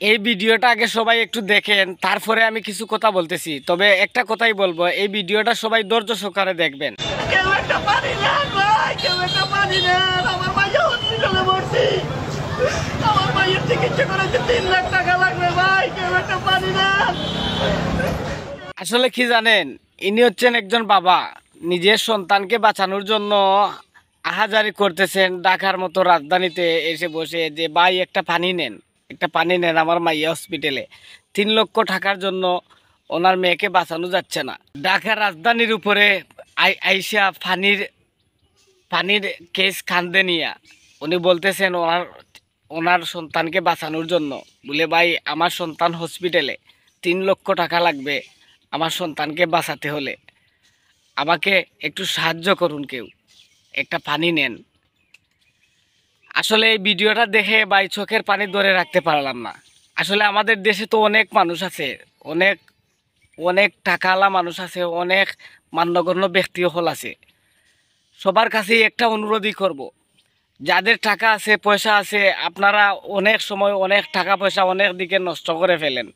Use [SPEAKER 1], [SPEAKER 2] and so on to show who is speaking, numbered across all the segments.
[SPEAKER 1] এই ভিডিওটা আগে সবাই একটু দেখেন, তারপরে আমি কিছু কথা বলতেছি। তবে একটা কথাই বলবো, এই ভিডিওটা সবাই ধৈর্য সহকারে দেখবেন।
[SPEAKER 2] কেউ একটা পানি নেন ভাই, কেউ একটা পানি নেন। আমার মাইয়া হসপিটালে ভর্তি, আমার মাইয়ের চিকিৎসা করাতে 3 লাখ টাকা লাগবে ভাই, কেউ একটা পানি নেন।
[SPEAKER 1] আসলে কি জানেন, ইনি হচ্ছেন একজন বাবা, নিজের সন্তানকে বাঁচানোর জন্য আহাজারি করতেছেন। ঢাকার মতো রাজধানীতে এসে বসে যে ভাই একটা পানি নেন, একটা পানি নেন, আমার মাইয়া হসপিটালে। 3 লক্ষ টাকার জন্য ওনার মেয়েকে বাঁচানো যাচ্ছে না। ঢাকার রাজধানীর উপরে আইসা পানির পানির কেস কান্দে নিয়া উনি বলতেছেন ওনার ওনার সন্তানকে বাঁচানোর জন্য, বলে ভাই আমার সন্তান হসপিটালে, 3 লক্ষ টাকা লাগবে আমার সন্তানকে বাঁচাতে হলে, আমাকে একটু সাহায্য করুন, কেউ একটা পানি নেন। আসলে এই ভিডিওটা দেখে ভাই চোখের পানি ধরে রাখতে পারলাম না। আসলে আমাদের দেশে তো অনেক মানুষ আছে, অনেক অনেক টাকাওয়ালা মানুষ আছে, অনেক মান্যগণ্য ব্যক্তি হল আছে। সবার কাছেই একটা অনুরোধই করব, যাদের টাকা আছে পয়সা আছে, আপনারা অনেক সময় অনেক টাকা পয়সা অনেক দিকে নষ্ট করে ফেলেন।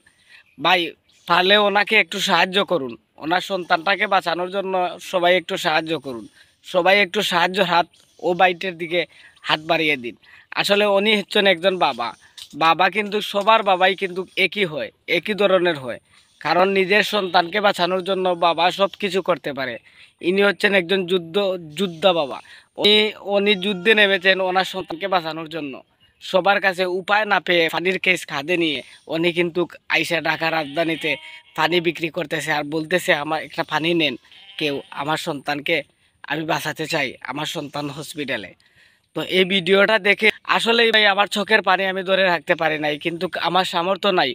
[SPEAKER 1] ভাই পারলে ওনাকে একটু সাহায্য করুন, ওনার সন্তানটাকে বাঁচানোর জন্য সবাই একটু সাহায্য করুন। সবাই একটু সাহায্য হাত ও বাইটের দিকে হাত বাড়িয়ে দিন। আসলে উনি হচ্ছেন একজন বাবা। বাবা কিন্তু সবার বাবাই কিন্তু একই হয়, একই ধরনের হয়। কারণ নিজের সন্তানকে বাঁচানোর জন্য বাবা সব কিছু করতে পারে। ইনি হচ্ছেন একজন যোদ্ধা বাবা। উনি উনি যুদ্ধে নেমেছেন ওনার সন্তানকে বাঁচানোর জন্য। সবার কাছে উপায় না পেয়ে পানির কেস খাদে নিয়ে উনি কিন্তু আইসা ঢাকা রাজধানীতে পানি বিক্রি করতেছে আর বলতেছে আমার একটা পানি নেন কেউ, আমার সন্তানকে আমি বাঁচাতে চাই, আমার সন্তান হসপিটালে। তো এই ভিডিওটা দেখে আসলে ভাই আমার চোখের পানি আমি ধরে রাখতে পারি নাই, কিন্তু আমার সামর্থ্য নাই।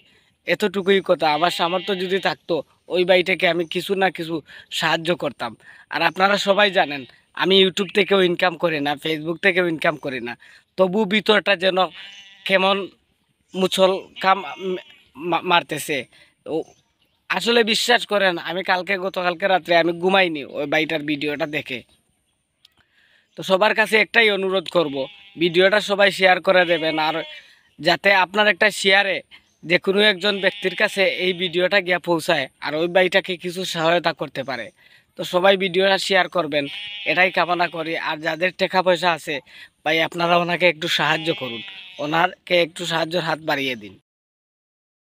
[SPEAKER 1] এতটুকুই কথা, আমার সামর্থ্য যদি থাকতো ওই ভাইটাকে আমি কিছু না কিছু সাহায্য করতাম। আর আপনারা সবাই জানেন আমি ইউটিউব থেকেও ইনকাম করি না, ফেসবুক থেকেও ইনকাম করি না। তবু ভিতরটা যেন কেমন মুছল কাম মারতেছে। ও আসলে বিশ্বাস করেন, আমি গতকালকে রাত্রে আমি ঘুমাইনি ওই ভাইটার ভিডিওটা দেখে। তো সবার কাছে একটাই অনুরোধ করব, ভিডিওটা সবাই শেয়ার করে দেবেন। আর যাতে আপনার একটা শেয়ারে যে কোনো একজন ব্যক্তির কাছে এই ভিডিওটা গিয়ে পৌঁছায় আর ওই ভাইটাকে কিছু সহায়তা করতে পারে। তো সবাই ভিডিওটা শেয়ার করবেন, এটাই কামনা করি। আর যাদের টাকা পয়সা আছে ভাই, আপনারা ওনাকে একটু সাহায্য করুন, ওনাকে একটু সাহায্যের হাত বাড়িয়ে দিন।